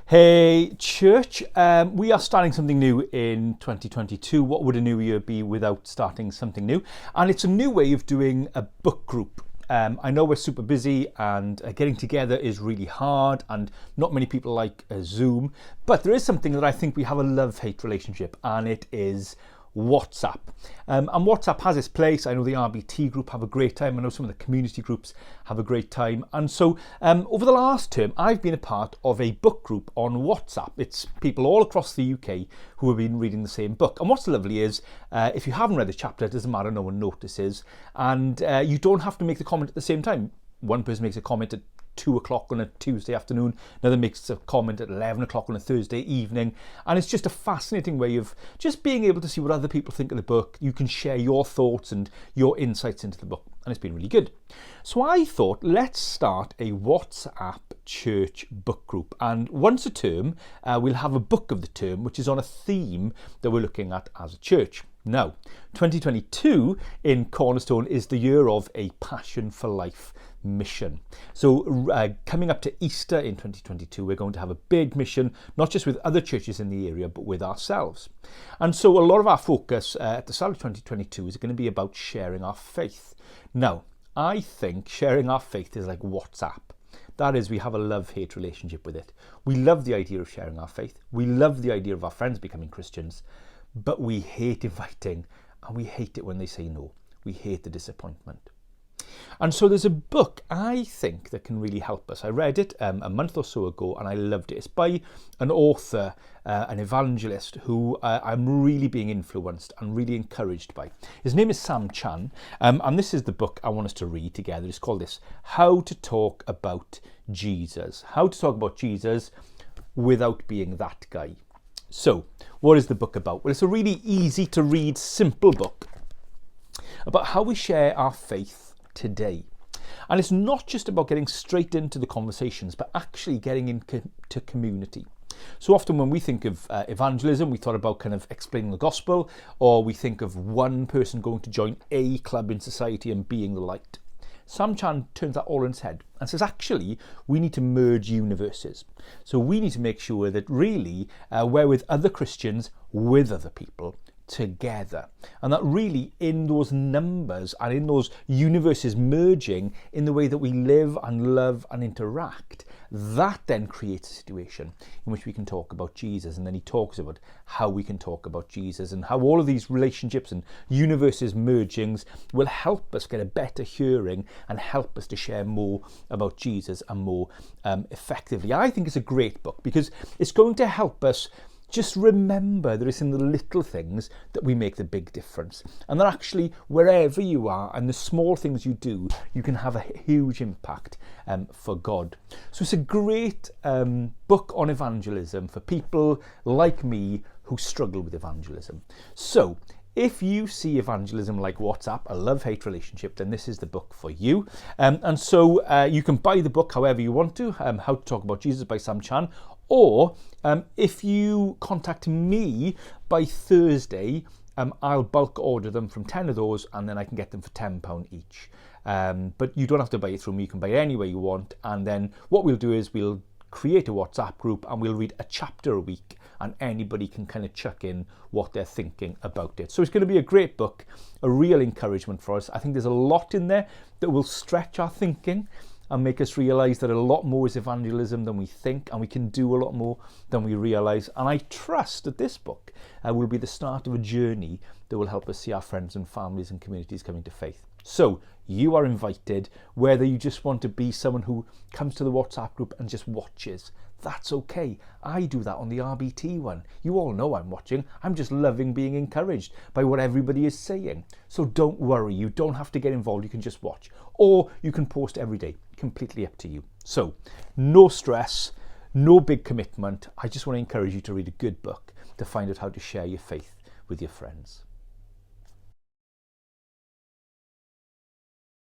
Hey church, we are starting something new in 2022. What would a new year be without starting something new? And it's a new way of doing a book group. I know we're super busy and getting together is really hard and not many people like Zoom, but there is something that I think we have a love-hate relationship, and it is WhatsApp. And WhatsApp has its place. I know the RBT group have a great time. I know some of the community groups have a great time. And so over the last term, I've been a part of a book group on WhatsApp. It's people all across the UK who have been reading the same book. And what's lovely is if you haven't read the chapter, it doesn't matter, no one notices. And you don't have to make the comment at the same time. One person makes a comment at 2 o'clock on a Tuesday afternoon, another makes a comment at 11 o'clock on a Thursday evening, and it's just a fascinating way of just being able to see what other people think of the book. You can share your thoughts and your insights into the book, and it's been really good. So I thought, let's start a WhatsApp church book group, and once a term we'll have a book of the term which is on a theme that we're looking at as a church. Now, 2022 in Cornerstone is the year of a Passion for Life mission. So coming up to Easter in 2022, we're going to have a big mission, not just with other churches in the area, but with ourselves. And so a lot of our focus at the start of 2022 is going to be about sharing our faith. Now, I think sharing our faith is like WhatsApp. That is, we have a love-hate relationship with it. We love the idea of sharing our faith. We love the idea of our friends becoming Christians, but we hate inviting, and we hate it when they say no. We hate the disappointment. And so there's a book, I think, that can really help us. I read it a month or so ago, and I loved it. It's by an author, an evangelist, who I'm really being influenced and really encouraged by. His name is Sam Chan, and this is the book I want us to read together. It's called How to Talk About Jesus. How to Talk About Jesus Without Being That Guy. So, what is the book about? Well, it's a really easy to read, simple book about how we share our faith today. And it's not just about getting straight into the conversations, but actually getting into community. So often when we think of evangelism, we thought about kind of explaining the gospel, or we think of one person going to join a club in society and being the light. Sam Chan turns that all on its head and says, actually, we need to merge universes. So we need to make sure that really we're with other Christians, with other people, together. And that really in those numbers and in those universes merging in the way that we live and love and interact, that then creates a situation in which we can talk about Jesus. And then he talks about how we can talk about Jesus and how all of these relationships and universes mergings will help us get a better hearing and help us to share more about Jesus and more effectively. I think it's a great book because it's going to help us just remember that it's in the little things that we make the big difference, and that actually wherever you are and the small things you do, you can have a huge impact for God. So it's a great book on evangelism for people like me who struggle with evangelism. So if you see evangelism like WhatsApp, a love-hate relationship, then this is the book for you. And so you can buy the book however you want to, How to Talk About Jesus by Sam Chan, or if you contact me by Thursday, I'll bulk order them from 10 of those, and then I can get them for £10 each. But you don't have to buy it through me, you can buy it any way you want. And then what we'll do is we'll create a WhatsApp group and we'll read a chapter a week, and anybody can kind of chuck in what they're thinking about it. So it's going to be a great book, a real encouragement for us. I think there's a lot in there that will stretch our thinking and make us realise that a lot more is evangelism than we think, and we can do a lot more than we realise. And I trust that this book will be the start of a journey that will help us see our friends and families and communities coming to faith. So you are invited, whether you just want to be someone who comes to the WhatsApp group and just watches. That's okay. I do that on the RBT one. You all know I'm watching. I'm just loving being encouraged by what everybody is saying. So don't worry. You don't have to get involved. You can just watch. Or you can post every day. Completely up to you. So no stress, no big commitment. I just want to encourage you to read a good book to find out how to share your faith with your friends.